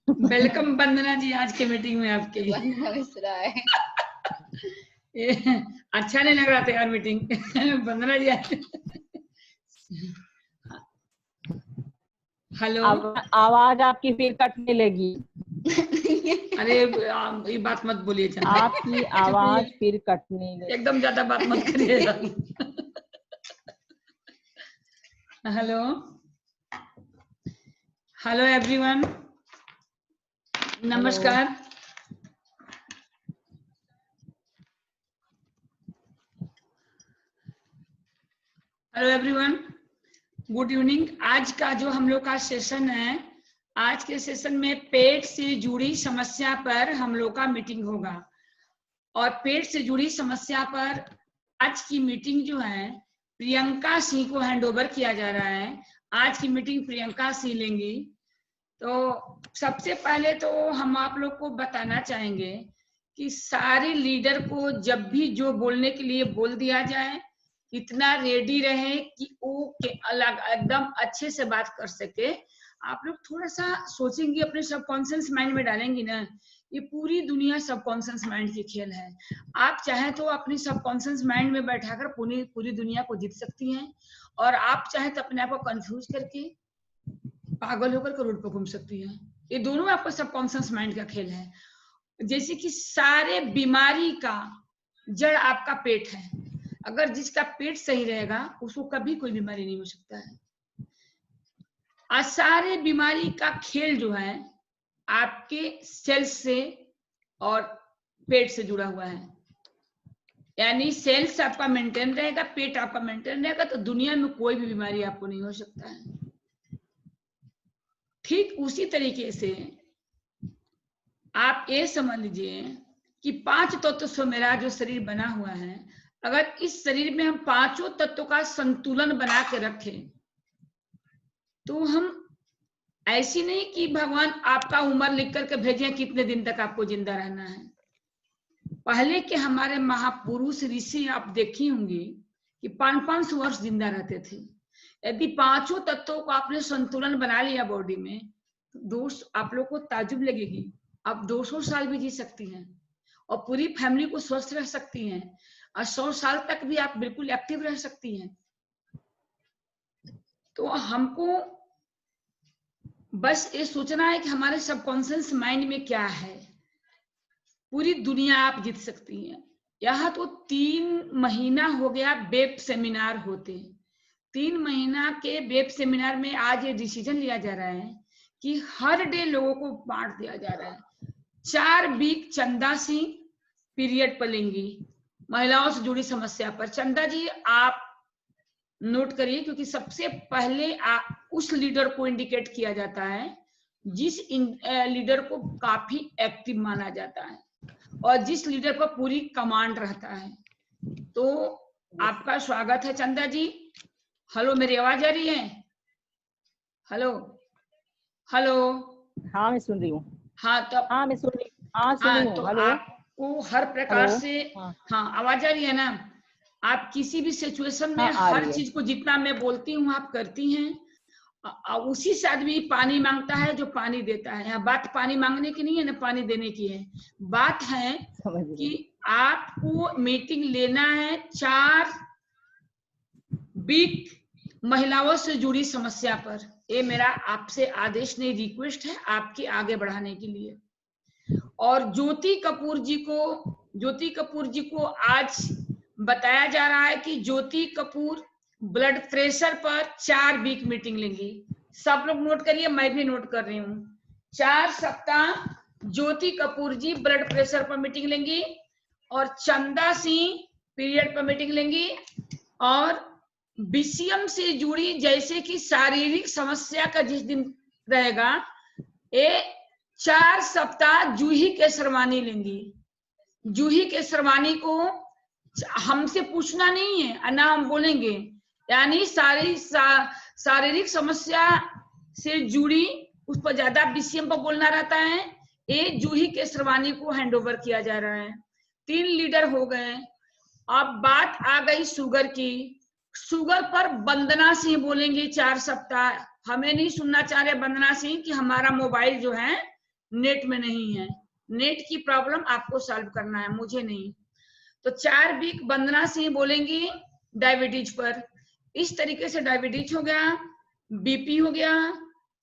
Welcome वंदना जी आज के meeting में आपके। वंदना मिश्रा है। ये अच्छा नहीं लग रहा था यार मीटिंग। वंदना जी हेलो। आवाज आपकी फिर कटने लगी। अरे ये बात मत बोलिए चंदा, आपकी आवाज फिर कटने लगी। एकदम ज्यादा बात मत करिए। हेलो हेलो एवरीवन, नमस्कार। Hello everyone, good evening. आज का जो हम लोग का सेशन है, आज के सेशन में पेट से जुड़ी समस्या पर हम लोग का मीटिंग होगा। और पेट से जुड़ी समस्या पर आज की मीटिंग जो है प्रियंका सिंह को हैंड ओवर किया जा रहा है। आज की मीटिंग प्रियंका सिंह लेंगी। तो सबसे पहले तो हम आप लोग को बताना चाहेंगे कि सारे लीडर को जब भी जो बोलने के लिए बोल दिया जाए, इतना रेडी रहे कि वो के अलग एकदम अच्छे से बात कर सके। आप लोग थोड़ा सा सोचेंगे, अपने सबकॉन्शियस माइंड में डालेंगे ना, ये पूरी दुनिया सबकॉन्शियस माइंड की खेल है। आप चाहे तो अपनी सबकॉन्शियस माइंड में बैठाकर पूरी दुनिया को जीत सकती हैं, और आप चाहे तो अपने आप को कंफ्यूज करके पागल होकर रोड पर घूम सकती हैं। ये दोनों आपका सबकॉन्शियस माइंड का खेल है। जैसे कि सारे बीमारी का जड़ आपका पेट है। अगर जिसका पेट सही रहेगा उसको कभी कोई बीमारी नहीं हो सकता है। और सारे बीमारी का खेल जो है आपके सेल्स से और पेट से जुड़ा हुआ है। यानी सेल्स आपका मेंटेन रहेगा, पेट आपका मेंटेन रहेगा, तो दुनिया में कोई भी बीमारी आपको नहीं हो सकता है। ठीक उसी तरीके से आप ये समझ लीजिए कि 5 तत्व से मेरा जो शरीर बना हुआ है, अगर इस शरीर में हम 5 तत्वों का संतुलन बना के रखें, तो हम ऐसी नहीं कि भगवान आपका उम्र लिख करके भेजे कितने दिन तक आपको जिंदा रहना है। पहले के हमारे महापुरुष ऋषि आप देखी होंगी कि 500 वर्ष जिंदा रहते थे। यदि 5 तत्वों को आपने संतुलन बना लिया बॉडी में, तो आप लोग को ताजुब लगेगी, आप 200 साल भी जी सकती हैं और पूरी फैमिली को स्वस्थ रह सकती हैं, और 100 साल तक भी आप बिल्कुल एक्टिव रह सकती हैं। तो हमको बस ये सोचना है कि हमारे सबकॉन्शियस माइंड में क्या है। पूरी दुनिया आप जीत सकती हैं। यहाँ तो 3 महीना हो गया वेब सेमिनार होते। 3 महीना के वेब सेमिनार में आज ये डिसीजन लिया जा रहा है कि हर डे लोगों को बांट दिया जा रहा है। 4 वीक चंदा सिंह पीरियड पर लेंगी महिलाओं से जुड़ी समस्या पर। चंदा जी आप नोट करिए, क्योंकि सबसे पहले उस लीडर को इंडिकेट किया जाता है जिस लीडर को काफी एक्टिव माना जाता है और जिस लीडर पर पूरी कमांड रहता है। तो आपका स्वागत है चंदा जी। हेलो, मेरी आवाज आ रही है? Hello hello. हाँ मैं सुन रही हूँ। हाँ तो हाँ मैं सुन रही हूँ। हाँ सुन रही हूँ। तो हेलो, आपको हर प्रकार हेलो? से हाँ आवाज आ रही है ना? आप किसी भी सिचुएशन में हाँ, आ हर रही है। चीज को जितना मैं बोलती हूँ आप करती हैं। उसी से आदमी पानी मांगता है जो पानी देता है। यहाँ बात पानी मांगने की नहीं है ना, पानी देने की है। बात है समझ रही कि हूँ। आपको मीटिंग लेना है 4 वीक महिलाओं से जुड़ी समस्या पर। ये मेरा आपसे आदेश नहीं, रिक्वेस्ट है आपके आगे बढ़ाने के लिए। और ज्योति कपूर जी को आज बताया जा रहा है कि ज्योति कपूर ब्लड प्रेशर पर 4 वीक मीटिंग लेंगी। सब लोग नोट करिए, मैं भी नोट कर रही हूँ। 4 सप्ताह ज्योति कपूर जी ब्लड प्रेशर पर मीटिंग लेंगी, और चंदा सिंह पीरियड पर मीटिंग लेंगी। और बीसीएम से जुड़ी जैसे कि शारीरिक समस्या का जिस दिन रहेगा, ये 4 सप्ताह जूही केसरवानी लेंगी। जूही केसरवानी को हमसे पूछना नहीं है, ना हम बोलेंगे। यानी शारीरिक समस्या से जुड़ी उस पर ज्यादा बीसीएम पर बोलना रहता है। ये जूही केसरवानी को हैंडओवर किया जा रहा है। 3 लीडर हो गए। अब बात आ गई शुगर की। शुगर पर वंदना सिंह बोलेंगे 4 सप्ताह। हमें नहीं सुनना चाह रहे वंदना सिंह कि हमारा मोबाइल जो है नेट में नहीं है। नेट की प्रॉब्लम आपको सॉल्व करना है, मुझे नहीं। तो 4 वीक वंदना सिंह बोलेंगी डायबिटीज पर। इस तरीके से डायबिटीज हो गया, बीपी हो गया,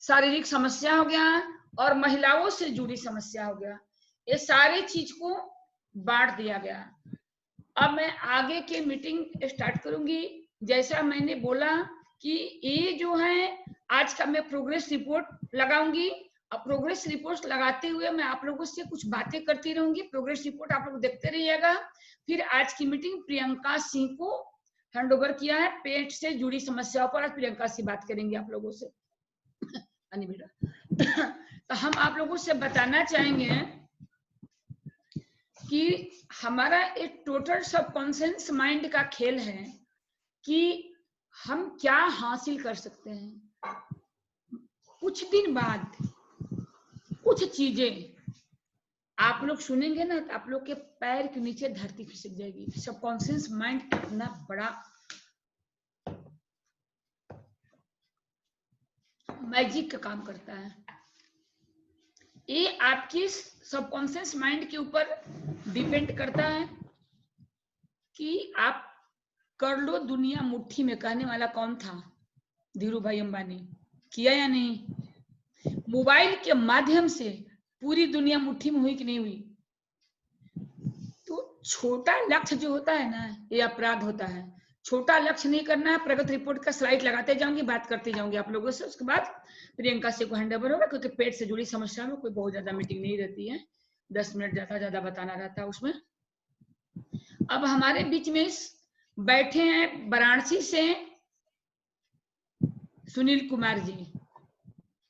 शारीरिक समस्या हो गया और महिलाओं से जुड़ी समस्या हो गया। ये सारे चीज को बांट दिया गया। अब मैं आगे की मीटिंग स्टार्ट करूंगी। जैसा मैंने बोला कि ये जो है आज का मैं प्रोग्रेस रिपोर्ट लगाऊंगी। अब प्रोग्रेस रिपोर्ट लगाते हुए मैं आप लोगों से कुछ बातें करती रहूंगी। प्रोग्रेस रिपोर्ट आप लोग देखते रहिएगा। फिर आज की मीटिंग प्रियंका सिंह को हैंड ओवर किया है। पेट से जुड़ी समस्याओं पर आज प्रियंका सिंह बात करेंगे आप लोगों से। तो हम आप लोगों से बताना चाहेंगे कि हमारा एक टोटल सबकॉन्शियस माइंड का खेल है कि हम क्या हासिल कर सकते हैं। कुछ दिन बाद कुछ चीजें आप लोग सुनेंगे ना, तो आप लोग के पैर के नीचे धरती खिसक जाएगी। सबकॉन्शियस माइंड कितना बड़ा मैजिक का काम करता है। ये आपकी सबकॉन्शियस माइंड के ऊपर डिपेंड करता है कि आप कर लो दुनिया मुट्ठी में, कहने वाला कौन था? धीरू भाई अंबानी। किया या नहीं? मोबाइल के माध्यम से पूरी दुनिया मुट्ठी में हुई कि नहीं हुई? तो छोटा लक्ष्य जो होता है ना, ये अपराध होता है। छोटा लक्ष्य नहीं करना है। प्रगति रिपोर्ट का स्लाइड लगाते जाऊंगी, बात करते जाऊंगी आप लोगों से। उसके बाद प्रियंका से को हैंड ओवर होगा, क्योंकि पेट से जुड़ी समस्या में कोई बहुत ज्यादा मीटिंग नहीं रहती है। 10 मिनट ज्यादा बताना रहता है उसमें। अब हमारे बीच में बैठे हैं वाराणसी से सुनील कुमार जी।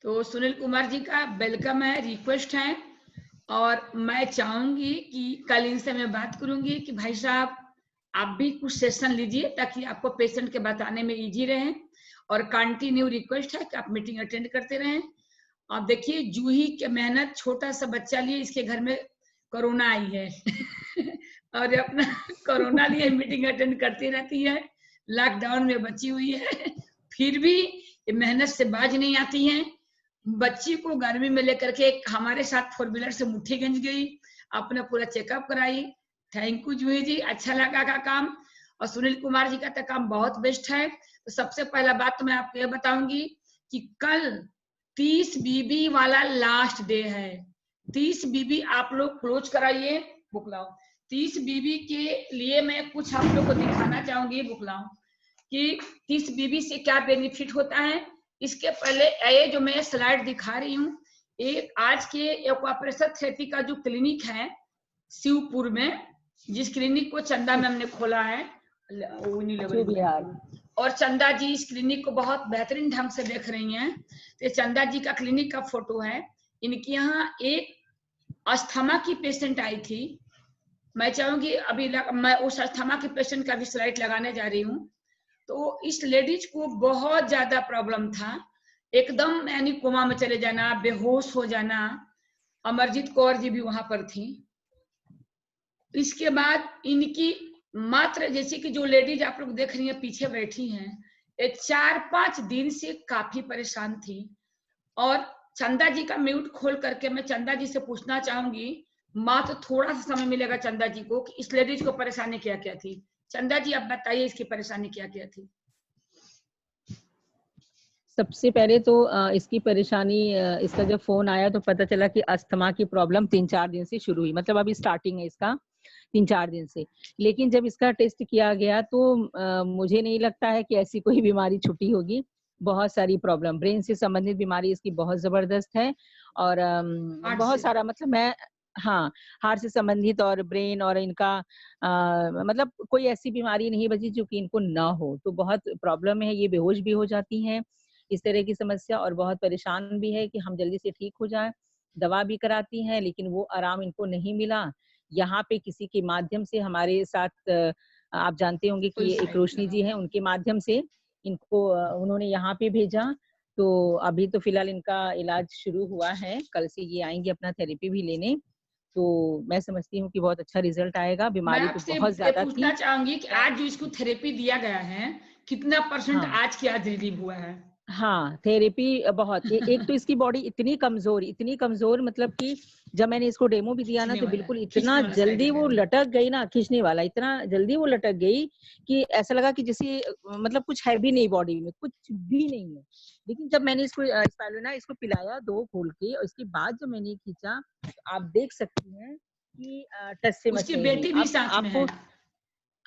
तो सुनील कुमार जी का वेलकम है, रिक्वेस्ट है। और मैं चाहूंगी कि कल इनसे मैं बात करूंगी कि भाई साहब आप भी कुछ सेशन लीजिए, ताकि आपको पेशेंट के बताने में इजी रहे। और कंटिन्यू रिक्वेस्ट है कि आप मीटिंग अटेंड करते रहें। और देखिए जूही के मेहनत, छोटा सा बच्चा लिए, इसके घर में कोरोना आई है और अपना कोरोना लिए मीटिंग अटेंड करती रहती है। लॉकडाउन में बची हुई है, फिर भी मेहनत से बाज नहीं आती है। बच्ची को गर्मी में लेकर के हमारे साथ 4 व्हीलर से मुट्ठीगंज गई, अपना पूरा चेकअप कराई। थैंक यू जूही जी, अच्छा लगा का काम। और सुनील कुमार जी का तो काम बहुत बेस्ट है। तो सबसे पहला बात तो मैं आपको ये बताऊंगी कि कल 30 बीबी वाला लास्ट डे है। 30 बीबी आप लोग क्लोज कराइए। बुक लाओ। 30 बीबी के लिए मैं कुछ आप लोग को दिखाना चाहूंगी। बुक लाओ कि 30 बीबी से क्या बेनिफिट होता है। इसके पहले ये जो मैं स्लाइड दिखा रही हूँ, एक आज के एक्वाप्रेशर थेरेपी का जो क्लिनिक है शिवपुर में, जिस क्लिनिक को चंदा मैम ने खोला है, और चंदा जी इस क्लिनिक को बहुत बेहतरीन ढंग से देख रही हैं। तो चंदा जी का क्लिनिक का फोटो है। इनके यहाँ एक अस्थमा की पेशेंट आई थी। मैं चाहूंगी अभी मैं उस अस्थमा के पेशेंट का भी स्लाइड लगाने जा रही हूँ। तो इस लेडीज को बहुत ज्यादा प्रॉब्लम था, एकदम यानी कोमा में चले जाना, बेहोश हो जाना। अमरजीत कौर जी भी वहां पर थी। इसके बाद इनकी मात्र, जैसे कि जो लेडीज आप लोग देख रही हैं पीछे बैठी हैं, ये 4-5 दिन से काफी परेशान थी। और चंदा जी का म्यूट खोल करके मैं चंदा जी से पूछना चाहूंगी, मात्र थोड़ा सा समय मिलेगा चंदा जी को, कि इस लेडीज को परेशानी क्या क्या थी। चंदा जी आप बताइए इसकी परेशानी क्या क्या थी। सबसे पहले तो इसकी परेशानी, इसका जब फोन आया तो पता चला कि अस्थमा की प्रॉब्लम 3-4 दिन से शुरू हुई। मतलब अभी स्टार्टिंग है इसका 3-4 दिन से। लेकिन जब इसका टेस्ट किया गया तो मुझे नहीं लगता है कि ऐसी कोई बीमारी छुटी होगी। बहुत सारी प्रॉब्लम, ब्रेन से संबंधित बीमारी इसकी बहुत जबरदस्त है। और बहुत सारा, मतलब मैं, हाँ, हार्ट से संबंधित और ब्रेन और इनका मतलब कोई ऐसी बीमारी नहीं बची जो कि इनको ना हो। तो बहुत प्रॉब्लम है, ये बेहोश भी हो जाती हैं इस तरह की समस्या, और बहुत परेशान भी है कि हम जल्दी से ठीक हो जाए। दवा भी कराती हैं लेकिन वो आराम इनको नहीं मिला। यहाँ पे किसी के माध्यम से हमारे साथ आप जानते होंगे कि एक रोशनी जी हैं, उनके माध्यम से इनको उन्होंने यहाँ पे भेजा। तो अभी तो फिलहाल इनका इलाज शुरू हुआ है, कल से ये आएंगे अपना थेरेपी भी लेने। तो मैं समझती हूँ कि बहुत अच्छा रिजल्ट आएगा। बीमारी तो बहुत ज्यादा थी। पूछना चाहूंगी कि आज जो इसको थेरेपी दिया गया है, कितना % आज की आज रिलीव हुआ है? हाँ, थेरेपी बहुत एक तो इसकी बॉडी इतनी कमजोर मतलब कि जब मैंने इसको डेमो भी दिया ना खींचने तो वाला, बिल्कुल इतना खींचने वाला साइड जल्दी लगा वो है। लटक गई ना, खींचने वाला इतना जल्दी वो लटक गई कि ऐसा लगा कि जैसे मतलब कुछ है भी नहीं बॉडी में, कुछ भी नहीं है। लेकिन जब मैंने इसको स्पाइरुलिना इसको पिलाया 2 घोल के और इसके बाद जब मैंने खींचा तो आप देख सकती हैं कि टस से मस उसकी नहीं हुई। बेटी भी अब साथ में है। आपको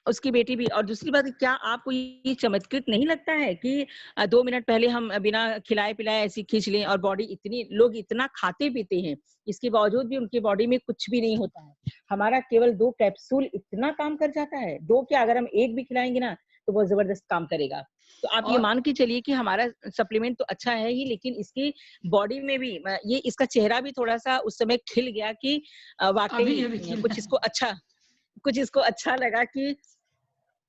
उसकी बेटी भी, और दूसरी बात क्या आपको ये चमत्कृत नहीं लगता है कि 2 मिनट पहले हम बिना खिलाए-पिलाए ऐसे खींच लें और बॉडी इतनी, लोग इतना खाते-पीते हैं, इसके बावजूद भी उनकी बॉडी में कुछ भी नहीं होता है। हमारा केवल 2 कैप्सूल इतना काम कर जाता है, 2 क्या अगर हम 1 भी खिलाएँगे ना, तो बहुत ज़बरदस्त काम करेगा। तो आप ये और मान के चलिए कि हमारा सप्लीमेंट तो अच्छा है ही, लेकिन इसकी बॉडी में भी ये इसका चेहरा भी थोड़ा-सा उस समय खिल गया कि अभी वाक़ई अभी खिल रहा है। कुछ इसको अच्छा लगा कि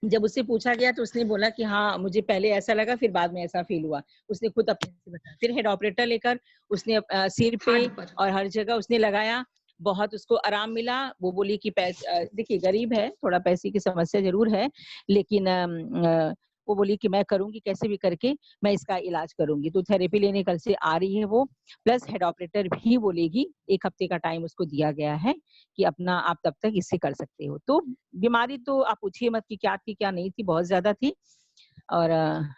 जब उससे पूछा गया तो उसने बोला कि हाँ, मुझे पहले ऐसा लगा फिर बाद में ऐसा फ़ील हुआ। उसने खुद अपने से बताया। फिर हेड ऑपरेटर लेकर उसने सिर पे हार्ट पर। और हर जगह उसने लगाया, बहुत उसको आराम मिला। वो बोली कि देखिए गरीब है, थोड़ा पैसे की समस्या ज़रूर है, लेकिन वो बोली कि मैं करूँगी कैसे भी करके, मैं इसका इलाज करूँगी। तो थेरेपी लेने कल से आ रही है वो, प्लस हेड ऑपरेटर भी बोलेगी, 1 हफ्ते का टाइम उसको दिया गया है कि अपना आप तब तक इससे कर सकते हो। तो बीमारी तो आप पूछिए मत कि क्या थी, क्या नहीं थी, बहुत ज़्यादा थी और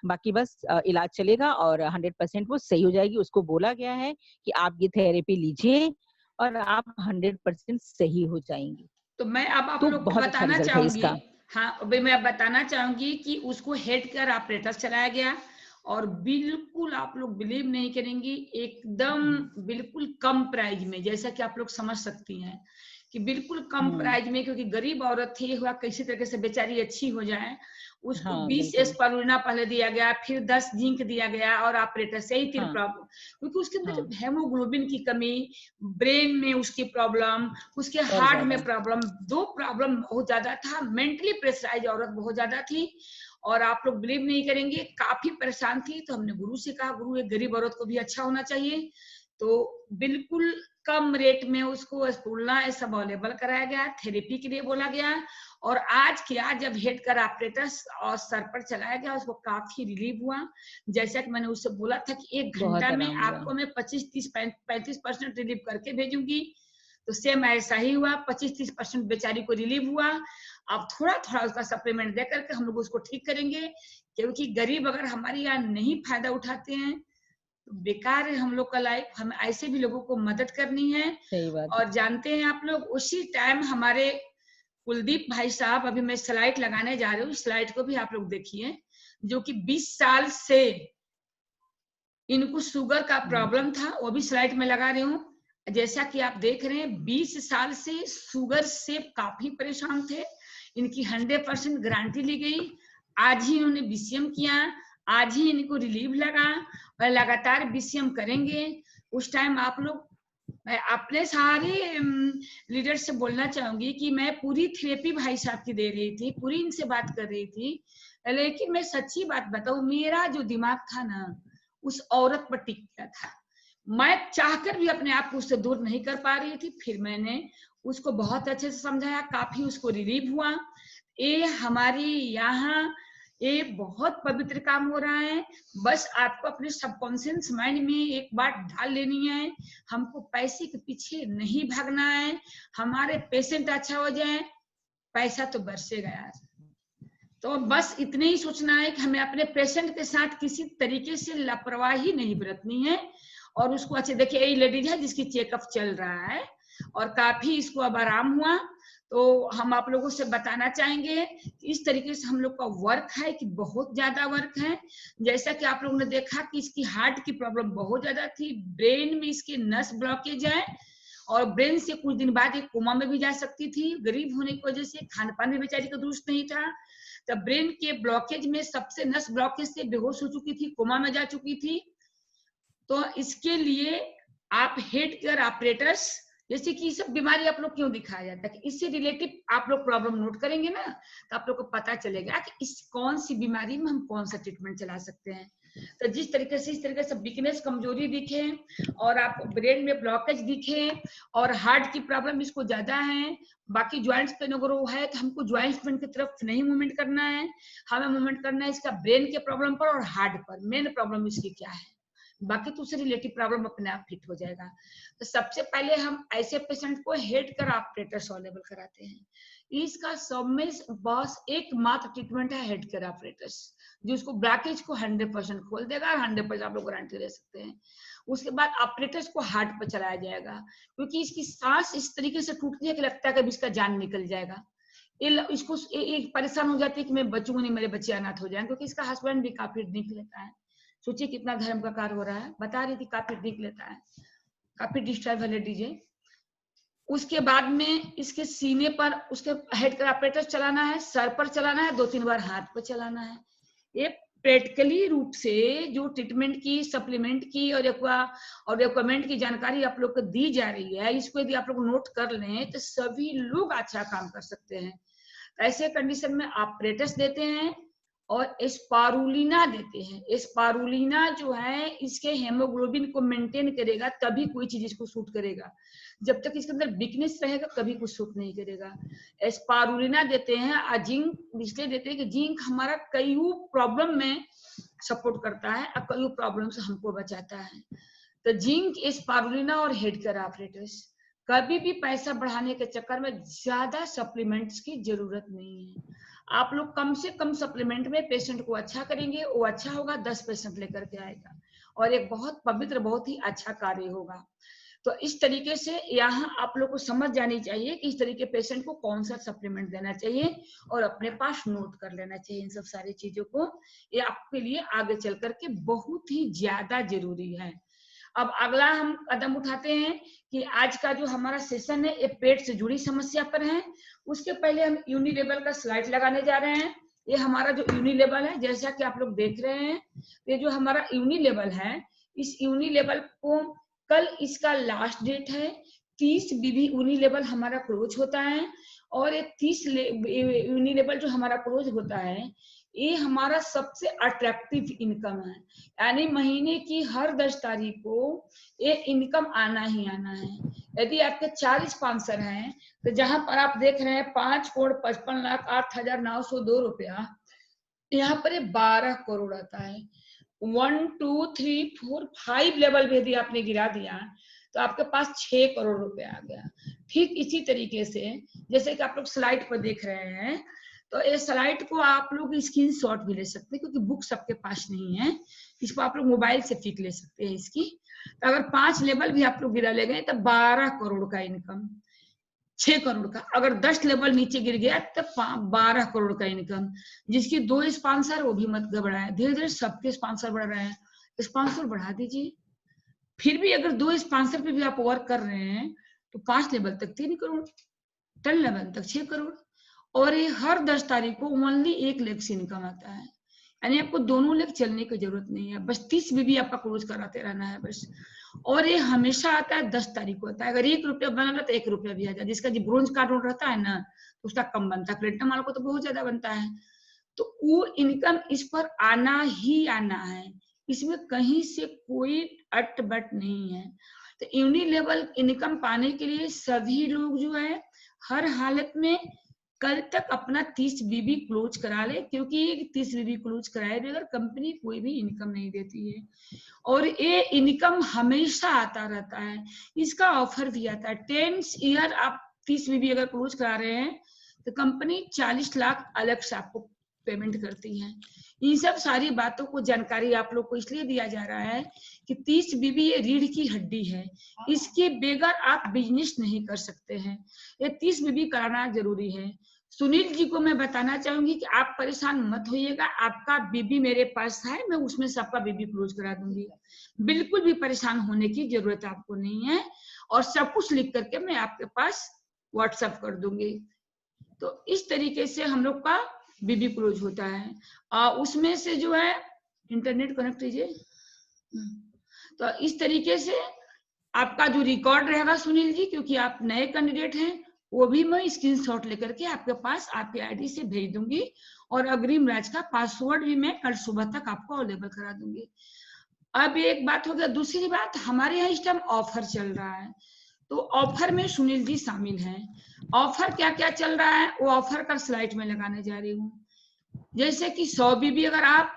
बाकी बस इलाज चलेगा और 100% वो सही हो जाएगी। उसको बोला गया है कि आप ये थेरेपी लीजिए और आप 100% सही हो जाएँगी। तो मैं अब आप तो लोग को बहुत अच्छा बताना रिज़ल्ट है चाहूंगी, इसका। हाँ अभी मैं बताना चाहूंगी कि उसको हेड कर ऑपरेटर चलाया गया और बिल्कुल आप लोग बिलीव नहीं करेंगी, एकदम बिल्कुल कम प्राइस में, जैसा कि आप लोग समझ सकती हैं कि बिल्कुल कम हुँ। प्राइस में, क्योंकि गरीब औरत थी, हुआ किसी तरीके से बेचारी अच्छी हो जाए। उसको हाँ, 20 बिल्कुल। एस्पारुलिना पहले दिया गया, फिर 10 जिंक दिया गया और ऑपरेटर से ही 3 हाँ, प्रॉब्लम, क्योंकि उसके अंदर हाँ, जब हेमोग्लोबिन की कमी, ब्रेन में उसकी प्रॉब्लम, उसके और हार्ट में ज़्यादा। प्रॉब्लम, 2 प्रॉब्लम बहुत ज्यादा था, मेंटली प्रेशराइज औरत बहुत ज्यादा थी और आप लोग बिलीव नहीं करेंगे, काफी परेशान थी। तो हमने गुरु से कहा, गुरु एक गरीब औरत को भी अच्छा होना चाहिए, तो बिल्कुल कम रेट में उसको स्पूलना ये सब अवेलेबल कराया गया, थेरेपी के लिए बोला गया। और आज क्या जब हेड कर ऑपरेटर और सर पर चलाया गया, उसको काफी रिलीफ हुआ। जैसा कि मैंने उससे बोला था कि 1 घंटा बहुत में आराम हुआ। आपको मैं 25-30-35% रिलीफ करके भेजूंगी, तो सेम ऐसा ही हुआ, 25-30% बेचारी को रिलीव हुआ। अब थोड़ा थोड़ा उसका सप्लीमेंट दे करके हम लोग उसको ठीक करेंगे, क्योंकि गरीब अगर हमारे यहाँ नहीं फायदा उठाते हैं तो बेकार है हम लोग का लाइफ। हमें ऐसे भी लोगों को मदद करनी है। सही बात है। और जानते हैं आप लोग, उसी टाइम हमारे कुलदीप भाई साहब, अभी मैं स्लाइड लगाने जा रही हूँ, स्लाइड को भी आप लोग देखिए, जो कि 20 साल से इनको शुगर का हुँ, प्रॉब्लम था, वो भी स्लाइड में लगा रही हूँ। जैसा कि आप देख रहे हैं, 20 साल से शुगर से काफी परेशान थे, इनकी 100% गारंटी ली गई। आज ही इन्होंने बीसीएम किया, आज ही इनको रिलीफ लगा और लगातार बीसीएम करेंगे। उस टाइम आप लोग, मैं अपने सारे लीडर से बोलना चाहूंगी कि मैं पूरी थेरेपी भाई साहब की दे रही थी, पूरी इनसे बात कर रही थी, लेकिन मैं सच्ची बात बताऊं, मेरा जो दिमाग था ना, उस औरत पर टिक गया था। मैं चाहकर भी अपने आप को उससे दूर नहीं कर पा रही थी। फिर मैंने उसको बहुत अच्छे से समझाया, काफी उसको रिलीफ हुआ। ये हमारी यहाँ ये बहुत पवित्र काम हो रहा है। बस आपको अपने सबकॉन्शियस माइंड में एक बात डाल लेनी है, हमको पैसे के पीछे नहीं भागना है, हमारे पेशेंट अच्छा हो जाए, पैसा तो बरसेगा यार। तो बस इतने ही सोचना है कि हमें अपने पेशेंट के साथ किसी तरीके से लापरवाही नहीं बरतनी है। और उसको अच्छे, देखिए यही लेडीज है जिसकी चेकअप चल रहा है और काफी इसको अब आराम हुआ। तो हम आप लोगों से बताना चाहेंगे कि इस तरीके से हम लोग का वर्क है कि बहुत ज्यादा वर्क है। जैसा कि आप लोगों ने देखा कि इसकी हार्ट की प्रॉब्लम बहुत ज्यादा थी, ब्रेन में इसके नस ब्लॉकेज है और ब्रेन से कुछ दिन बाद एक कोमा में भी जा सकती थी, गरीब होने की वजह से खान पान भी बेचारी का दुरुस्त नहीं था। तब ब्रेन के ब्लॉकेज में सबसे नस ब्लॉकेज से बेहोश हो चुकी थी, कोमा में जा चुकी थी। तो इसके लिए आप हेड केयर ऑपरेटर्स, जैसे कि सब बीमारी आप लोग क्यों दिखाया जाता है कि इससे रिलेटिव आप लोग प्रॉब्लम नोट करेंगे ना, तो आप लोग को पता चलेगा कि इस कौन सी बीमारी में हम कौन सा ट्रीटमेंट चला सकते हैं। तो जिस तरीके से इस तरीके से वीकनेस कमजोरी दिखे और आप ब्रेन में ब्लॉकेज दिखे और हार्ट की प्रॉब्लम इसको ज्यादा है, बाकी ज्वाइंट्स पे अगर वो है तो हमको ज्वाइंट्स की तरफ नहीं मूवमेंट करना है, हमें मूवमेंट करना है इसका ब्रेन के प्रॉब्लम पर और हार्ट पर। मेन प्रॉब्लम इसकी क्या है, बाकी तो उससे रिलेटिव प्रॉब्लम अपने आप फिट हो जाएगा। तो सबसे पहले हम ऐसे पेशेंट को हेड कर ऑपरेटर सॉल्वेबल कराते हैं। इसका सब में बस एकमात्र ट्रीटमेंट है हेड कर ऑपरेटर्स, जो उसको ब्लॉकेज को 100% खोल देगा, 100% आप लोग गारंटी दे सकते हैं। उसके बाद ऑपरेटर्स को हार्ट पर चलाया जाएगा, क्योंकि इसकी सांस इस तरीके से टूटती है कि लगता है कि इसका जान निकल जाएगा। इसको परेशान हो जाती है कि मैं बचूंगा नहीं, मेरे बच्चे अनाथ हो जाएंगे, क्योंकि इसका हस्बैंड भी काफी ड्रिंक लेता है। सोचिए कितना धर्म का कार्य हो रहा है, बता रही थी काफी ड्रिंक लेता है, काफी डिस्टर्ब है डीजे। उसके बाद में इसके सीने पर उसके हेड का ऑपरेटर चलाना है, सर पर चलाना है, 2-3 बार हाथ पर चलाना है। ये प्रैक्टिकली रूप से जो ट्रीटमेंट की, सप्लीमेंट की और रिक्वायरमेंट की जानकारी आप लोग को दी जा रही है, इसको यदि आप लोग नोट कर लें तो सभी लोग अच्छा काम कर सकते हैं। ऐसे कंडीशन में ऑपरेटर्स देते हैं और स्पारुलिना देते हैं। स्पारुलिना जो है इसके हेमोग्लोबिन को मेंटेन करेगा, तभी कोई चीज इसको सूट करेगा। जब तक इसके अंदर वीकनेस रहेगा कभी कुछ सूट नहीं करेगा। स्पारुलिना देते हैं। जिंक इसलिए देते हैं कि जिंक हमारा कई प्रॉब्लम में सपोर्ट करता है और कई प्रॉब्लम से हमको बचाता है। तो जिंक, स्पारुलिना और हेड केयर ऑपरेटर्स। कभी भी पैसा बढ़ाने के चक्कर में ज्यादा सप्लीमेंट्स की जरूरत नहीं है। आप लोग कम से कम सप्लीमेंट में पेशेंट को अच्छा करेंगे, वो अच्छा होगा, 10 पेशेंट लेकर के आएगा और एक बहुत पवित्र, बहुत ही अच्छा कार्य होगा। तो इस तरीके से यहाँ आप लोग को समझ जानी चाहिए कि इस तरीके पेशेंट को कौन सा सप्लीमेंट देना चाहिए और अपने पास नोट कर लेना चाहिए इन सब सारी चीजों को। ये आपके लिए आगे चल करके बहुत ही ज्यादा जरूरी है। अब अगला हम कदम उठाते हैं कि आज का जो हमारा सेशन है ये पेट से जुड़ी समस्या पर है। उसके पहले हम यूनिलेवल का स्लाइड लगाने जा रहे हैं। ये हमारा जो यूनिलेवल है, जैसा कि आप लोग देख रहे हैं, ये जो हमारा यूनिलेवल है, इस यूनिलेवल को कल इसका लास्ट डेट है। 30 बीबी यूनिलेवल हमारा क्लोज होता है और ये 30 यूनिलेवल जो हमारा क्लोज होता है, ये हमारा सबसे अट्रैक्टिव इनकम है। यानी महीने की हर 10 तारीख को ये इनकम आना ही आना है। यदि आपके 4 स्पॉन्सर हैं तो जहां पर आप देख रहे हैं 5,55,08,902 रुपया, यहाँ पर 12 करोड़ आता है। 1 2 3 4 5 लेवल भी यदि आपने गिरा दिया तो आपके पास 6 करोड़ रुपए आ गया। ठीक इसी तरीके से जैसे कि आप लोग स्लाइड पर देख रहे हैं, तो ये स्लाइड को आप लोग स्क्रीनशॉट भी ले सकते हैं, क्योंकि बुक सबके पास नहीं है। इसको आप लोग मोबाइल से पिक ले सकते हैं इसकी। तो अगर 5 लेवल भी आप लोग गिरा ले गए तो 12 करोड़ का इनकम, 6 करोड़ का। अगर 10 लेवल नीचे गिर गया तो 12 करोड़ का इनकम। जिसकी 2 स्पॉन्सर, वो भी मत घबराएं, धीरे धीरे सबके स्पॉन्सर बढ़ रहे हैं, स्पॉन्सर बढ़ा दीजिए। फिर भी अगर 2 स्पॉन्सर पे भी आप वर्क कर रहे हैं तो 5 लेवल तक 3 करोड़, 10 लेवल तक 6 करोड़, और ये हर 10 तारीख को ओनली 1 लेग से इनकम आता है। यानी आपको दोनों लेग चलने की जरूरत नहीं है, बस 30 बीबी आपका क्लोज कराते रहना है बस। और ये हमेशा आता है 10 तारीख को आता है। अगर 1 रुपया बना तो 1 रुपया भी आ जाए। जिसका जो ब्रोंज कार्ड रहता है ना, तो उसका कम बनता है, प्लेटिनम वालों को तो बहुत ज्यादा बनता है। तो वो इनकम इस पर आना ही आना है, इसमें कहीं से कोई अटबट नहीं है। तो यूनिलेवल इनकम पाने के लिए सभी लोग जो है हर हालत में कल तक अपना 30 बीबी क्लोज करा ले, क्योंकि 30 बीबी क्लोज कराए बगैर कंपनी कोई भी इनकम नहीं देती है। और ये इनकम हमेशा आता रहता है, इसका ऑफर भी आता है। 10 ईयर आप 30 बीबी अगर क्लोज करा रहे हैं तो कंपनी 40 लाख अलग से आपको पेमेंट करती है। इन सब सारी बातों को जानकारी आप लोग को इसलिए दिया जा रहा है कि 30 बीबी ये रीढ़ की हड्डी है, इसके बगैर आप बिजनेस नहीं कर सकते हैं। ये 30 बीबी कराना जरूरी है। सुनील जी को मैं बताना चाहूंगी कि आप परेशान मत होइएगा, आपका बीबी मेरे पास है, मैं उसमें सबका बीबी क्लोज करा दूंगी। बिल्कुल भी परेशान होने की जरूरत आपको नहीं है, और सब कुछ लिख करके मैं आपके पास व्हाट्सएप कर दूंगी। तो इस तरीके से हम लोग का बीबी क्लोज होता है। उसमें से जो है इंटरनेट कनेक्ट कीजिए। तो इस तरीके से आपका जो रिकॉर्ड रहेगा सुनील जी, क्योंकि आप नए कैंडिडेट हैं, वो भी मैं स्क्रीनशॉट लेकर के आपके पास आपके आईडी से भेज दूंगी, और अग्रिम राज का पासवर्ड भी मैं कल सुबह तक आपको अवेलेबल करा दूंगी। अब एक बात हो गया, दूसरी बात, हमारे यहाँ इस टाइम ऑफर चल रहा है, तो ऑफर में सुनील जी शामिल हैं। ऑफर क्या क्या चल रहा है वो ऑफर का स्लाइड में लगाने जा रही हूँ। जैसे कि 100 बीबी अगर आप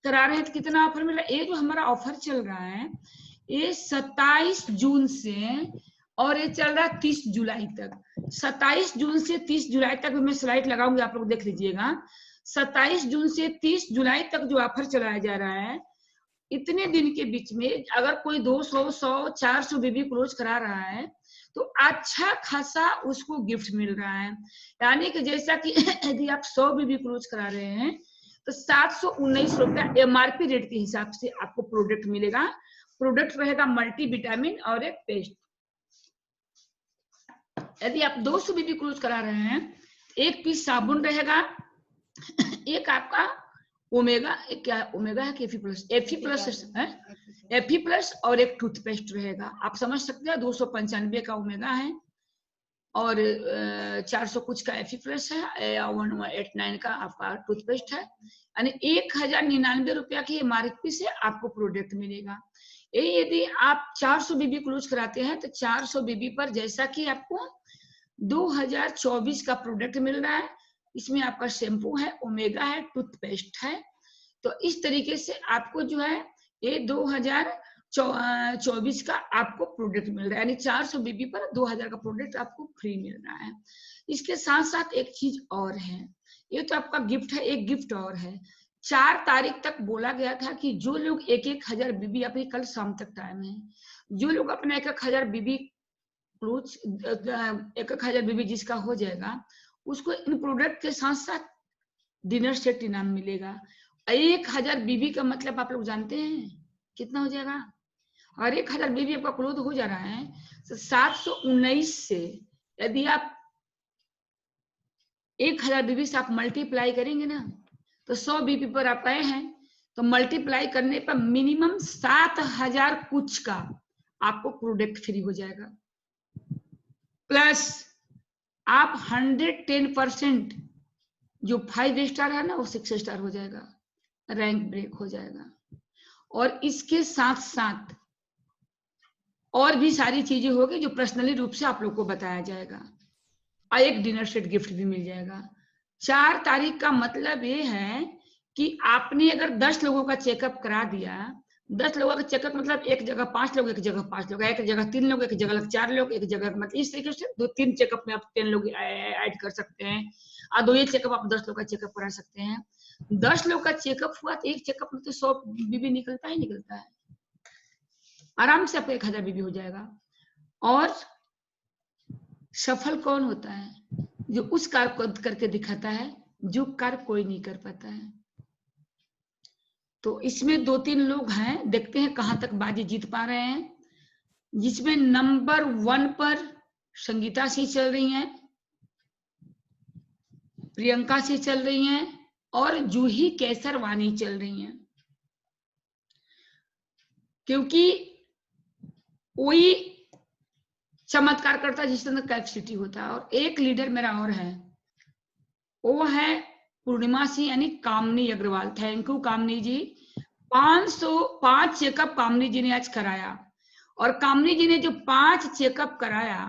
करा रहे हैं तो कितना ऑफर मिल रहा है। ये जो हमारा ऑफर चल रहा है ये 27 जून से, और ये चल रहा है 30 जुलाई तक। 27 जून से 30 जुलाई तक मैं स्लाइड लगाऊंगी, आप लोग देख लीजिएगा। 27 जून से 30 जुलाई तक जो ऑफर चलाया जा रहा है, इतने दिन के बीच में अगर कोई 200, 100, 400 बीबी क्लोज करा रहा है तो अच्छा खासा उसको गिफ्ट मिल रहा है। यानी कि जैसा कि यदि आप 100 बीबी क्लोज करा रहे हैं तो 719 रुपया एमआरपी रेट के हिसाब से आपको प्रोडक्ट मिलेगा। प्रोडक्ट रहेगा मल्टी विटामिन और एक पेस्ट। यदि आप 200 बीबी क्लोज करा रहे हैं, एक पीस साबुन रहेगा, एक आपका ओमेगा, क्या ओमेगा है कि एफी प्लस, एफी प्लस है, एफी प्लस, और एक टूथपेस्ट रहेगा। आप समझ सकते हैं 295 का ओमेगा है और 400 कुछ का एफी प्लस है, 1189 का आपका टूथपेस्ट है। यानी 1099 रुपया की एमआरपी से आपको प्रोडक्ट मिलेगा। ये यदि आप 400 बीबी क्लोज कराते हैं तो 400 बीबी पर जैसा कि आपको 2024 का प्रोडक्ट मिल रहा है, इसमें आपका शैम्पू है, ओमेगा है, टूथपेस्ट है। तो इस तरीके से आपको जो है ये 2024 का आपको प्रोडक्ट मिल रहा है, यानी 400 बीबी पर 2000 का प्रोडक्ट आपको फ्री मिल रहा है। इसके साथ साथ एक चीज और है, ये तो आपका गिफ्ट है, एक गिफ्ट और है। 4 तारीख तक बोला गया था कि जो लोग 1-1000 बीबी, अपनी कल शाम तक टाइम है, जो लोग अपना 1-1000 बीबी क्लोज, 1-1000 बीबी जिसका हो जाएगा, उसको इन प्रोडक्ट के साथ साथ डिनर सेट इनाम मिलेगा। 1000 बीबी का मतलब आप लोग जानते हैं कितना हो जाएगा? और 1000 बीबी आपका क्लोज हो जा रहा है तो 719 से यदि आप 1000 बीबी से आप मल्टीप्लाई करेंगे ना, तो 100 बीबी पर आप आए हैं, तो मल्टीप्लाई करने पर मिनिमम 7000 कुछ का आपको प्रोडक्ट फ्री हो जाएगा। प्लस आप 110% जो 5 स्टार है ना वो 6 स्टार हो जाएगा, रैंक ब्रेक हो जाएगा। और इसके साथ साथ और भी सारी चीजें होगी जो पर्सनली रूप से आप लोग को बताया जाएगा, और एक डिनर सेट गिफ्ट भी मिल जाएगा। 4 तारीख का मतलब ये है कि आपने अगर 10 लोगों का चेकअप करा दिया, 10 लोगों का चेकअप मतलब एक जगह 5 लोग, एक जगह 5 लोग, एक जगह 3 लोग, एक जगह 4 लोग, एक जगह, मतलब इस तरीके से 2-3 चेकअप में आप 10 लोग ऐड कर सकते हैं, और 2 चेकअप आप 10 लोग का चेकअप करा सकते हैं। 10 लोग का चेकअप हुआ तो एक चेकअप में तो 100 बीबी निकलता ही निकलता है, आराम से आपको 1000 बीबी हो जाएगा। और सफल कौन होता है? जो उस कार्य को करके दिखाता है जो कार्य कोई नहीं कर पाता है। तो इसमें 2-3 लोग हैं, देखते हैं कहां तक बाजी जीत पा रहे हैं। जिसमें नंबर 1 पर संगीता सिंह चल रही हैं, प्रियंका सिंह चल रही हैं, और जूही केसरवानी चल रही हैं। क्योंकि कोई चमत्कार करता है जिसके अंदर कैपेसिटी होता है। और एक लीडर मेरा और है, वो है पूर्णिमा सिंह यानी Kamini Agarwal. Thank you Kamini ji. 505 checkup Kamini ji ने आज कराया, और कामनी जी ने जो 5 चेकअप कराया,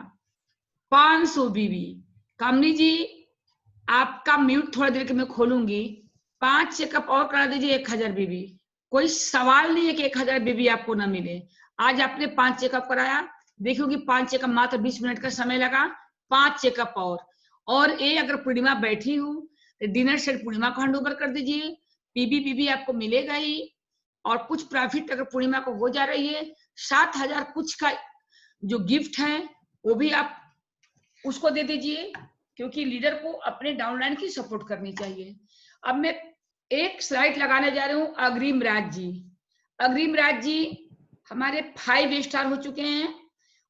500 बीबी। कामनी जी आपका म्यूट थोड़ा देर के मैं खोलूंगी, 5 चेकअप और करा दीजिए, 1000 बीबी। कोई सवाल नहीं है कि 1000 बीबी आपको ना मिले। आज आपने 5 चेकअप कराया, देखोगे 5 चेकअप मात्र 20 मिनट का समय लगा, 5 चेकअप और ये अगर पूर्णिमा बैठी हूँ तो डिनर सेट पूर्णिमा को हैंड ओवर कर दीजिए, बीबी आपको मिलेगा ही। और कुछ प्रॉफिट अगर पूर्णिमा को हो जा रही है, 7000 कुछ का जो गिफ्ट है वो भी आप उसको दे दीजिए, क्योंकि लीडर को अपने डाउनलाइन की सपोर्ट करनी चाहिए। अब मैं एक स्लाइड लगाने जा रही हूँ अग्रिम राज जी। अग्रिम राज जी हमारे 5 स्टार हो चुके हैं,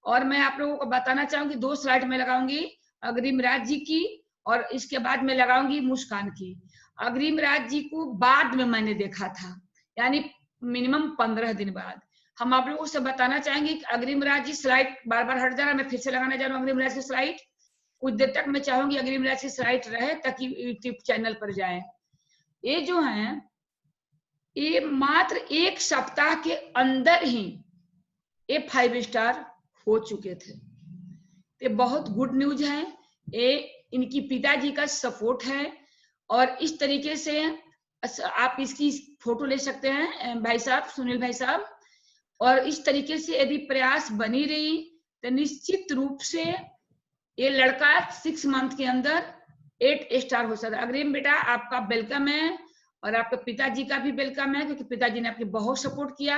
और मैं आप लोगों को बताना चाहूंगी 2 स्लाइड में लगाऊंगी अग्रिम राज जी की, और इसके बाद में लगाऊंगी मुस्कान की। अग्रिम राज जी को बाद में मैंने देखा था, यानी मिनिमम 15 दिन बाद। हम आप लोगों से बताना चाहेंगे कि अग्रिम राज जी, स्लाइड बार बार हट जा रहा है, मैं फिर से लगाने जा रहा हूँ अग्रिम राज की स्लाइड। कुछ देर तक मैं चाहूंगी अग्रिम राज की स्लाइड रहे ताकि यूट्यूब चैनल पर जाए। ये जो है ये मात्र 1 सप्ताह के अंदर ही ये 5 स्टार हो चुके थे। ये बहुत गुड न्यूज है। ये इनकी पिताजी का सपोर्ट है और इस तरीके से आप इसकी फोटो ले सकते हैं भाई साहब, सुनील भाई साहब। और इस तरीके से यदि प्रयास बनी रही तो निश्चित रूप से ये लड़का 6 मंथ के अंदर 8 स्टार हो सकता है। अग्रिम बेटा आपका वेलकम है और आपके पिताजी का भी वेलकम है, क्योंकि पिताजी ने आपकी बहुत सपोर्ट किया।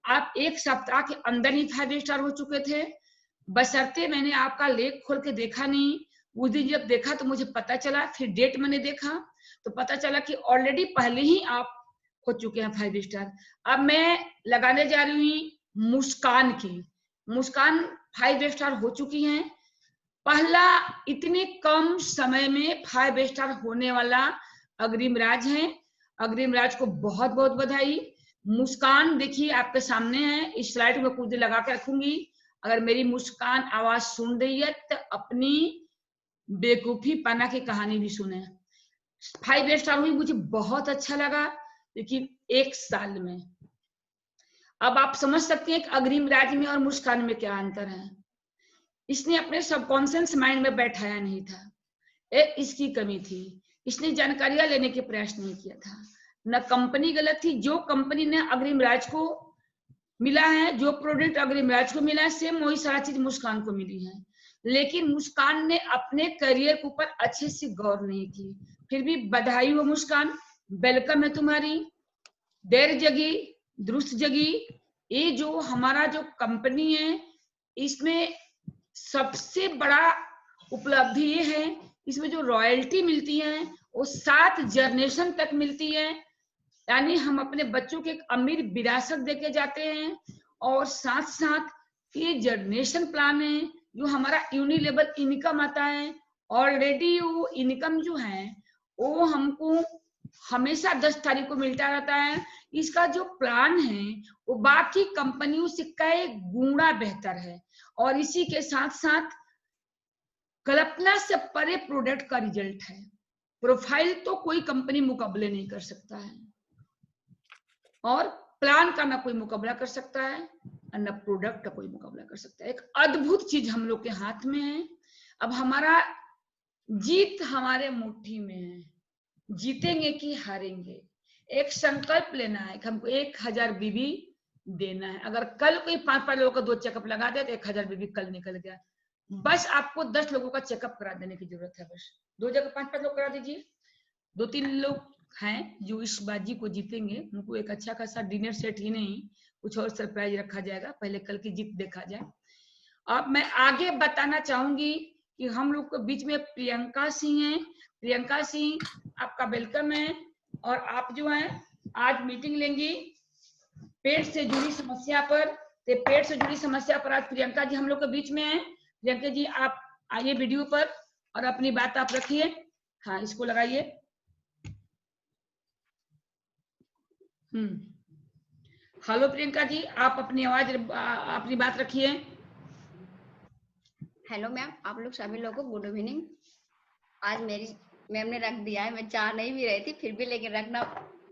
आप 1 सप्ताह के अंदर ही 5 स्टार हो चुके थे, बशर्ते मैंने आपका लेख खोल के देखा नहीं। उस दिन जब देखा तो मुझे पता चला, फिर डेट मैंने देखा तो पता चला कि ऑलरेडी पहले ही आप हो चुके हैं 5 स्टार। अब मैं लगाने जा रही हूँ मुस्कान की। मुस्कान 5 स्टार हो चुकी हैं। पहला इतने कम समय में 5 स्टार होने वाला अग्रिम राज है। अग्रिम राज को बहुत बहुत बधाई। मुस्कान देखिए आपके सामने है, इस स्लाइड में कुछ लगा के रखूंगी। अगर मेरी मुस्कान आवाज सुन रही है तो अपनी बेवकूफी पना की कहानी भी सुने। 5 स्टार हुई, मुझे बहुत अच्छा लगा, लेकिन 1 साल में। अब आप समझ सकते हैं कि अग्रिम राज में और मुस्कान में क्या अंतर है। इसने अपने सबकॉन्शियस माइंड में बैठाया नहीं था, इसकी कमी थी। इसने जानकारियां लेने के प्रयास नहीं किया था। न कंपनी गलत थी, जो कंपनी ने अग्रिम राज को मिला है, जो प्रोडक्ट अग्रिम राज को मिला है, सेम वही सारा चीज मुस्कान को मिली है। लेकिन मुस्कान ने अपने करियर के ऊपर अच्छे से गौर नहीं की। फिर भी बधाई हो मुस्कान, वेलकम है तुम्हारी। देर जगी दुरुस्त जगी। ये जो हमारा जो कंपनी है, इसमें सबसे बड़ा उपलब्धि ये है, इसमें जो रॉयल्टी मिलती है वो 7 जनरेशन तक मिलती है। यानी हम अपने बच्चों के एक अमीर विरासत देके जाते हैं। और साथ साथ ये जनरेशन प्लान है, जो हमारा यूनिलेवल इनकम आता है। ऑलरेडी वो इनकम जो है वो हमको हमेशा 10 तारीख को मिलता रहता है। इसका जो प्लान है वो बाकी कंपनियों से कई गुना बेहतर है। और इसी के साथ साथ कल्पना से परे प्रोडक्ट का रिजल्ट है। प्रोफाइल तो कोई कंपनी मुकाबले नहीं कर सकता है, और प्लान का ना कोई मुकाबला कर सकता है और न प्रोडक्ट का कोई मुकाबला कर सकता है। एक अद्भुत चीज हम लोग के हाथ में है। अब हमारा जीत हमारे मुट्ठी में है, जीतेंगे कि हारेंगे। एक संकल्प लेना है कि हमको 1000 बीबी देना है। अगर कल कोई 5-5 लोगों का 2 चेकअप लगा दे तो 1000 बीबी कल निकल गया। बस आपको 10 लोगों का चेकअप करा देने की जरूरत है। बस 2 जगह 5-5 लोग करा दीजिए। 2-3 लोग हैं जो इस बाजी को जीतेंगे, उनको एक अच्छा खासा डिनर सेट ही नहीं, कुछ और सरप्राइज रखा जाएगा। पहले कल की जीत देखा जाए। अब मैं आगे बताना चाहूंगी कि हम लोग के बीच में प्रियंका सिंह हैं। प्रियंका सिंह आपका वेलकम है। और आप जो है आज मीटिंग लेंगी पेट से जुड़ी समस्या पर। तो पेट से जुड़ी समस्या पर आज प्रियंका जी हम लोग के बीच में है। प्रियंका जी आप आइए वीडियो पर और अपनी बात आप रखिए। हाँ, इसको लगाइए। हेलो प्रियंका जी, आप अपनी आवाज अपनी बात रखिए। हेलो मैम, आप लोग सभी लोगों को गुड इवनिंग। आज मेरी मैम ने रख दिया है, मैं चाह नहीं भी रही थी फिर भी, लेकिन रखना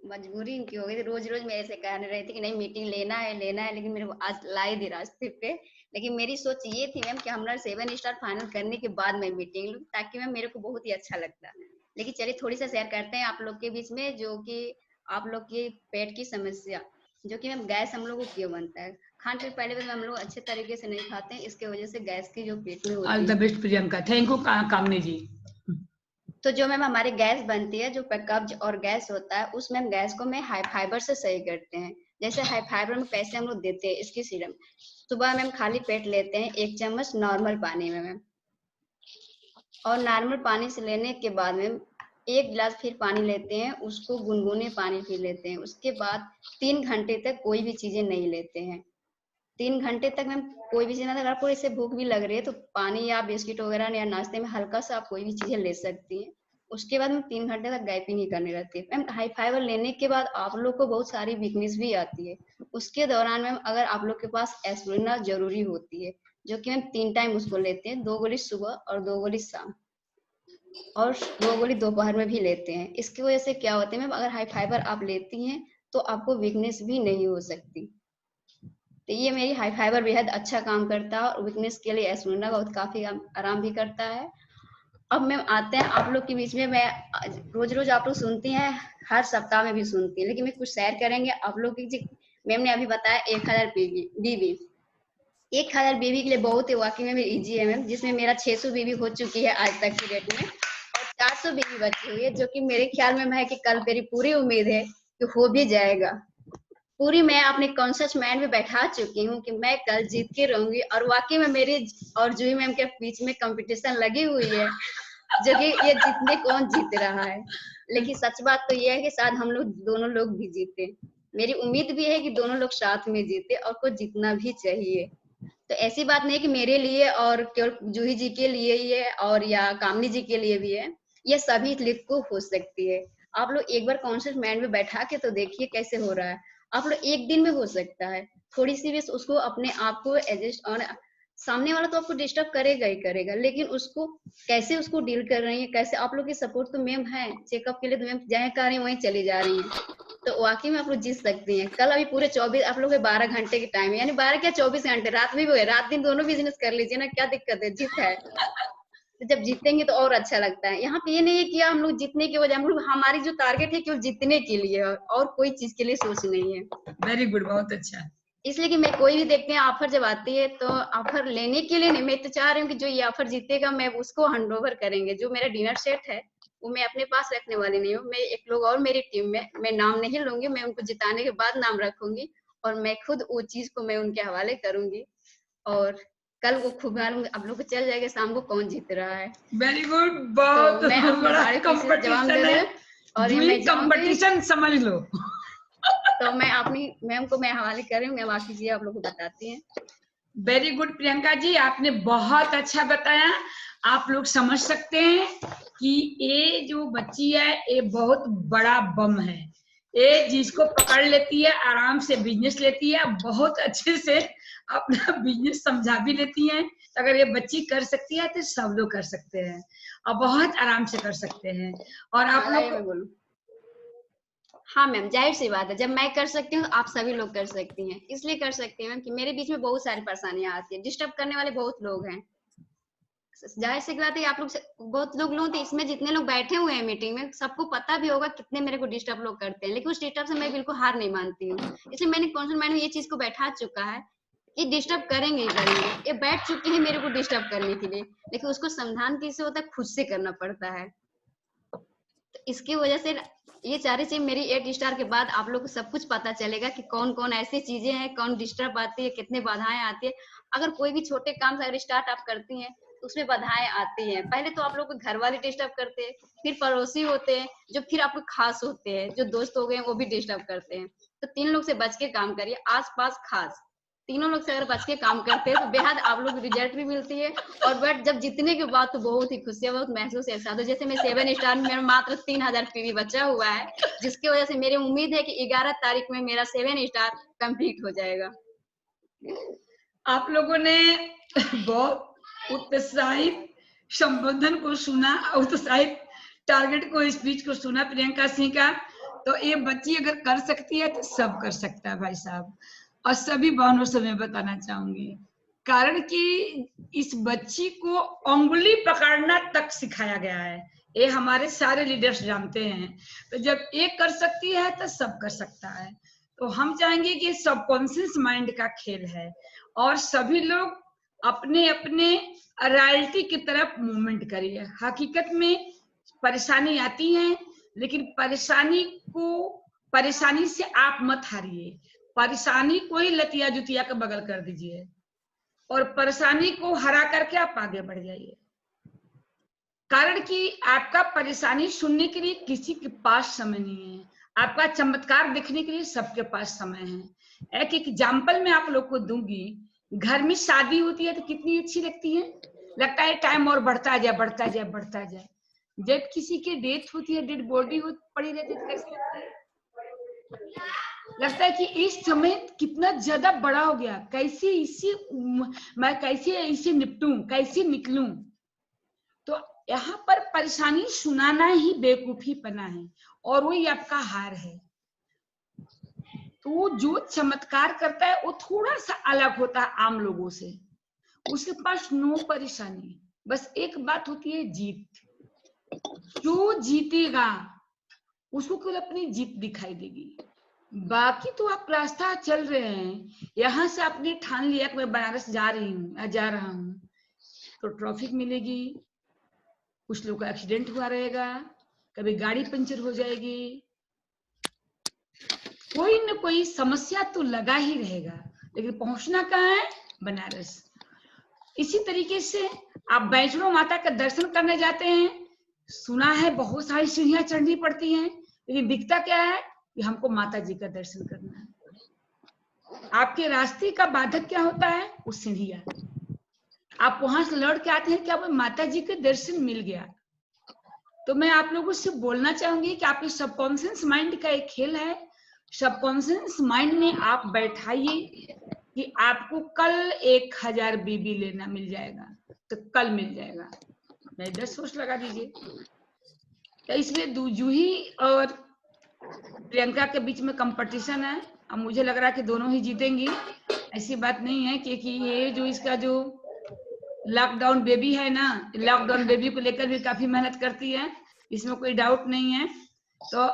मजबूरी इनकी हो गई थी। रोज रोज मेरे से कहने रही थी कि नहीं मीटिंग लेना है, लेकिन मेरे को आज लाई दी रास्ते पे। लेकिन मेरी सोच ये थी मैम कि हमारा 7 स्टार फाइनल करने के बाद मैं मीटिंग लूँ, ताकि मैम मेरे को बहुत ही अच्छा लगता। लेकिन चलिए थोड़ी सा शेयर करते हैं आप लोग के बीच में, जो कि आप लोग की पेट की समस्या, जो कि मैम गैस हम लोग को क्यों बनता है। खान पीन पहले हम लोग अच्छे तरीके से नहीं खाते हैं, इसके वजह से गैस की जो पेट में होती है। All the best Priyanka, thank you Kamini ji. तो जो मैम हमारी गैस बनती है, जो कब्ज और गैस होता है, उस मैम गैस को मैं हाई फाइबर से सही करते हैं। जैसे हाई फाइबर में कैसे हम लोग देते हैं, इसकी सीरम सुबह मैम खाली पेट लेते हैं 1 चम्मच नॉर्मल पानी में मैम। और नॉर्मल पानी से लेने के बाद मैम 1 गिलास फिर पानी लेते हैं, उसको गुनगुने पानी पी लेते हैं। उसके बाद 3 घंटे तक कोई भी चीजें नहीं लेते हैं। 3 घंटे तक मैम कोई भी चीज, अगर आपको इससे भूख भी लग रही है तो पानी या बिस्किट वगैरह या नाश्ते में हल्का सा आप कोई भी चीजें ले सकती हैं। उसके बाद मैम 3 घंटे तक गैप ही नहीं करनी रहती है। मैम हाई फाइबर लेने के बाद आप लोग को बहुत सारी वीकनेस भी आती है। उसके दौरान मैम अगर आप लोग के पास एस्पिरिन जरूरी होती है, जो कि मैम 3 टाइम उसको लेते हैं, 2 गोली सुबह और 2 गोली शाम, और 2 गोली दोपहर में भी लेते हैं। इसकी वजह से क्या होता है मैम, अगर हाई फाइबर आप लेती हैं तो आपको वीकनेस भी नहीं हो सकती। तो ये मेरी हाई फाइबर बेहद अच्छा काम करता है और वीकनेस के लिए एस्पिरिन बहुत काफी आराम भी करता है। अब मैम आते हैं आप लोग के बीच में। मैं रोज रोज आप लोग सुनती हैं, हर सप्ताह में भी सुनती हैं, लेकिन मैं कुछ शेयर करेंगे आप लोग की। मैम ने अभी बताया 1000 बीबी, 1000 बीबी के लिए बहुत ही वाकई में इजी है मैम, जिसमें मेरा 600 बीबी हो चुकी है आज तक की डेट में, और 400 बीबी बची हुई है, जो कि मेरे ख्याल में है कि कल मेरी पूरी उम्मीद है कि हो भी जाएगा। पूरी मैं अपने कॉन्शियस माइंड में बैठा चुकी हूँ कि मैं कल जीत के रहूंगी। और वाकई में मेरी और जूही मैम के बीच में कंपटीशन लगी हुई है, जो कि ये जीतने कौन जीत रहा है। लेकिन सच बात तो ये है कि शायद हम लोग दोनों लोग भी जीते। मेरी उम्मीद भी है कि दोनों लोग साथ में जीते, और को जीतना भी चाहिए। तो ऐसी बात नहीं कि मेरे लिए और केवल जूही जी के लिए ही है और या कामनी जी के लिए भी है, ये सभी लिख को हो सकती है। आप लोग एक बार कॉन्शियस माइंड में बैठा के तो देखिए कैसे हो रहा है। आप लोग एक दिन में हो सकता है, थोड़ी सी भी उसको अपने आप को एडजस्ट, और सामने वाला तो आपको डिस्टर्ब करेगा ही करेगा, लेकिन उसको कैसे उसको डील कर रही है, कैसे आप लोग की सपोर्ट तो मैम है। चेकअप के लिए तो मैम जहाँ कर रही है वहीं चली जा रही है, तो वाकई में आप लोग जीत सकती हैं। कल अभी पूरे 24 आप लोग के 12 घंटे की टाइम है, यानी 12 क्या 24 घंटे, रात में भी है, रात दिन दोनों बिजनेस कर लीजिए ना, क्या दिक्कत है, जीत है। तो जब जीतेंगे तो और अच्छा लगता है। यहाँ पे ये नहीं है कि हम लोग जीतने की वजह, हम लोग हमारी जो टारगेट है केवल जीतने के लिए है, और कोई चीज के लिए सोच नहीं है। वेरी गुड, बहुत अच्छा। इसलिए कि मैं कोई भी देखते हैं ऑफर जब आती है तो ऑफर लेने के लिए नहीं, मैं तो चाह रही हूँ कि जो ये ऑफर जीतेगा मैं उसको हैंड ओवर करेंगे। जो मेरा डिनर सेट है वो मैं अपने पास रखने वाली नहीं हूँ, मैं एक लोग और मेरी टीम में, मैं नाम नहीं लूंगी, मैं उनको जिताने के बाद नाम रखूंगी, और मैं खुद वो चीज को मैं उनके हवाले करूंगी, और कल वो खूब मालूम आप लोग को चल जाएगा शाम को कौन जीत रहा है। वेरी गुड, तो बहुत मैं अपने बड़ा सारे क्वेश्चन जवाब दे कंपटीशन है, दूं और जूही मैं जाऊंगी। कंपटीशन समझ लो। तो मैं अपनी मैम को मैं हवाले कर रही हूँ, मैं बाकी चीजें आप लोग को बताती हैं। वेरी गुड प्रियंका जी, आपने बहुत अच्छा बताया। आप लोग समझ सकते हैं कि ये जो बच्ची है ये बहुत बड़ा बम है। ये जिसको पकड़ लेती है आराम से बिजनेस लेती है, बहुत अच्छे से अपना बिजनेस समझा भी लेती है। अगर ये बच्ची कर सकती है तो सब लोग कर सकते हैं, और बहुत आराम से कर सकते हैं। और आप लोग मैं बोलूं, हाँ मैम, जाहिर सी बात है, जब मैं कर सकती हूँ आप सभी लोग कर सकती हैं। इसलिए कर सकती हैं मैम कि मेरे बीच में बहुत सारी परेशानियां आती है, डिस्टर्ब करने वाले बहुत लोग हैं। जाहिर सी बात है, आप लोग बहुत लोग तो इसमें जितने लोग बैठे हुए हैं मीटिंग में, सबको पता भी होगा कितने मेरे को डिस्टर्ब लोग करते हैं, लेकिन उस डिस्टर्ब से मैं बिल्कुल हार नहीं मानती हूँ। इसलिए मैंने कॉन्शियस माइंड में ये चीज को बैठा चुका है कि डिस्टर्ब करेंगे ही करेंगे। ये बैठ चुके हैं मेरे को डिस्टर्ब करने के लिए, लेकिन उसको समाधान कैसे होता है, खुद से करना पड़ता है। तो इसकी वजह से ये सारी चीज मेरी 8 स्टार के बाद आप लोग को सब कुछ पता चलेगा कि कौन कौन ऐसी चीजें हैं, कौन डिस्टर्ब आती है, कितने बाधाएं आती है। अगर कोई भी छोटे काम से अगर स्टार्ट आप करती हैं तो उसमें बाधाएं आती हैं। पहले तो आप लोग को घर वाले डिस्टर्ब करते हैं, फिर पड़ोसी होते हैं, जो फिर आप लोग खास होते हैं, जो दोस्त हो गए वो भी डिस्टर्ब करते हैं। तो 3 लोग से बच के काम करिए, आस पास खास, तीनों लोग से अगर बच के काम करते हैं तो बेहद आप लोग रिजल्ट भी मिलती है। और बट जब जीतने के बाद तो बहुत ही खुशियां, बहुत महसूस ऐसा हो जैसे मैं 7 स्टार में मेरा मात्र 3000 पीवी बचा हुआ है, जिसकी वजह से मेरी उम्मीद है कि 11 तारीख में मेरा 7 स्टार कंप्लीट हो जाएगा। आप लोगों ने बहुत उत्साहित संबोधन को सुना, उत्साहित टारगेट को, स्पीच को सुना प्रियंका सिंह का। तो ये बच्ची अगर कर सकती है तो सब कर सकता है भाई साहब। और सभी बहनों से मैं बताना चाहूंगी, कारण कि इस बच्ची को उंगली पकड़ना तक सिखाया गया है, ये हमारे सारे लीडर्स जानते हैं। तो जब एक कर सकती है तो सब कर सकता है। तो हम चाहेंगे कि सबकॉन्शियस माइंड का खेल है, और सभी लोग अपने अपने रॉयल्टी की तरफ मूवमेंट करिए। हकीकत में परेशानी आती है, लेकिन परेशानी से आप मत हारिए। परेशानी को ही लतिया जुतिया का बगल कर दीजिए, और परेशानी को हरा करके आप आगे बढ़ जाइए। कारण कि आपका परेशानी सुनने के लिए किसी के पास समय नहीं है, आपका चमत्कार देखने के लिए सबके पास समय है। एक एग्जाम्पल मैं आप लोग को दूंगी। घर में शादी होती है तो कितनी अच्छी लगती है, लगता है टाइम और बढ़ता जाए बढ़ता जाए बढ़ता जाए। जब किसी की डेथ होती है, डेड बॉडी पड़ी रहती है, तो कैसे लगता है? लगता है कि इस समय कितना ज्यादा बड़ा हो गया, कैसे इसे मैं कैसे इसे निपटूं, कैसे निकलूं। तो यहाँ पर परेशानी सुनाना ही बेवकूफी पना है, और वही आपका हार है। तो जो चमत्कार करता है वो थोड़ा सा अलग होता है आम लोगों से। उसके पास नो परेशानी, बस एक बात होती है जीत। जो जीतेगा उसको केवल अपनी जीत दिखाई देगी। बाकी तो आप रास्ता चल रहे हैं, यहाँ से आपने ठान लिया कि मैं बनारस जा रही हूँ, जा रहा हूँ, तो ट्रैफिक मिलेगी, कुछ लोग का एक्सीडेंट हुआ रहेगा, कभी गाड़ी पंचर हो जाएगी, कोई न कोई समस्या तो लगा ही रहेगा। लेकिन पहुंचना कहाँ है? बनारस। इसी तरीके से आप वैष्णो माता का दर्शन करने जाते हैं, सुना है बहुत सारी सीढ़ियां चढ़नी पड़ती हैं, लेकिन दिखता क्या है कि हमको माता जी का दर्शन करना है। आपके रास्ते का बाधक क्या होता है? वो सीढ़ियां। आप वहां से लौट के आते हैं, क्या वो माता जी के दर्शन मिल गया? तो मैं आप लोगों से बोलना चाहूंगी कि आपके सबकॉन्शियस माइंड का एक खेल है। सबकॉन्शियस माइंड में आप बैठाइए कि आपको कल 1000 बीबी लेना मिल जाएगा, तो कल मिल जाएगा, नहीं 10 वर्ष लगा दीजिए। तो इसमें जूही और प्रियंका के बीच में कंपटीशन है। अब मुझे लग रहा है कि दोनों ही जीतेंगी। ऐसी बात नहीं है, क्योंकि ये जो इसका जो लॉकडाउन बेबी है ना, लॉकडाउन बेबी को लेकर भी काफी मेहनत करती है, इसमें कोई डाउट नहीं है। तो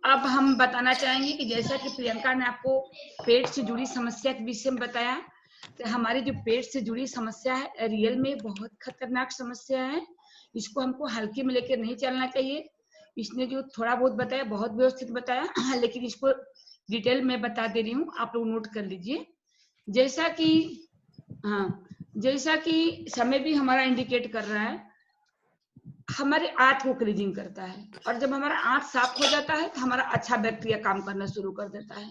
अब हम बताना चाहेंगे कि जैसा कि प्रियंका ने आपको पेट से जुड़ी समस्या के विषय में बताया, तो हमारी जो पेट से जुड़ी समस्या है रियल में बहुत खतरनाक समस्या है। इसको हमको हल्के में लेकर नहीं चलना चाहिए। इसने जो थोड़ा बहुत बताया बहुत व्यवस्थित बताया, लेकिन इसको डिटेल में बता दे रही हूँ, आप लोग नोट कर लीजिए। जैसा कि जैसा कि समय भी हमारा इंडिकेट कर रहा है, हमारे आंत को क्लीजिंग करता है, और जब हमारा आंत साफ हो जाता है तो हमारा अच्छा बैक्टीरिया काम करना शुरू कर देता है,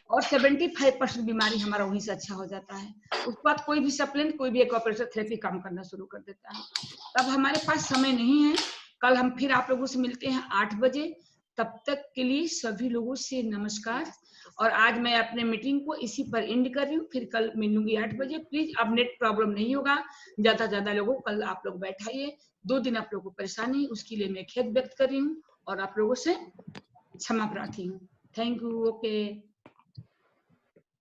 और 75% बीमारी हमारा वहीं से अच्छा हो जाता है। उसके बाद कोई भी सप्लीमेंट, कोई भी एक्यूप्रेशर थेरेपी काम करना शुरू कर देता है। तब हमारे पास समय नहीं है। कल हम फिर आप लोगों से मिलते हैं 8 बजे। तब तक के लिए सभी लोगों से नमस्कार। और आज मैं अपने मीटिंग को इसी पर एंड कर रही हूँ, फिर कल मिलूंगी 8 बजे। प्लीज अब नेट प्रॉब्लम नहीं होगा, ज्यादा ज्यादा लोगों कल आप लोग बैठाइए। 2 दिन आप लोगों को परेशानी, उसके लिए मैं खेद व्यक्त कर रही हूँ और आप लोगों से क्षमा प्रार्थी हूँ। Thank you. ओके।